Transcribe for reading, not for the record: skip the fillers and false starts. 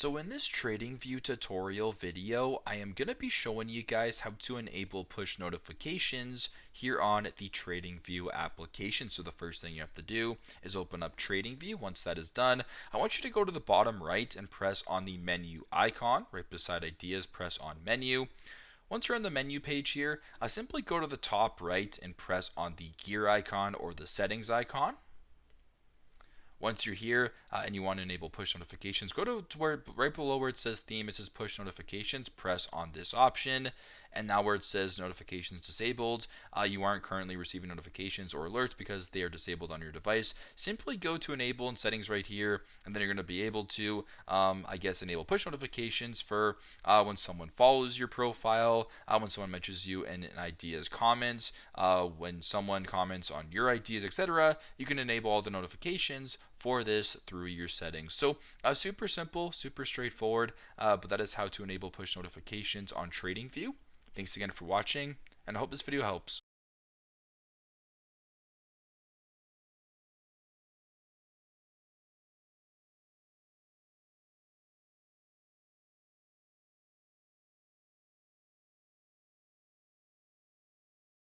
So in this TradingView tutorial video, I am going to be showing you guys how to enable push notifications here on the TradingView application. So the first thing you have to do is open up TradingView. Once that is done, I want you to go to the bottom right and press on the menu icon. Right beside ideas, press on menu. Once you're on the menu page here, simply go to the top right and press on the gear icon or the settings icon. Once you're here and you want to enable push notifications, go to where right below where it says theme, it says push notifications, press on this option. And now where it says notifications disabled, you aren't currently receiving notifications or alerts because they are disabled on your device. Simply go to enable in settings right here, and then you're going to be able to, enable push notifications for when someone follows your profile, when someone mentions you in an ideas comments, when someone comments on your ideas, etc. You can enable all the notifications for this through your settings. So super simple, super straightforward, but that is how to enable push notifications on TradingView. Thanks again for watching, and I hope this video helps.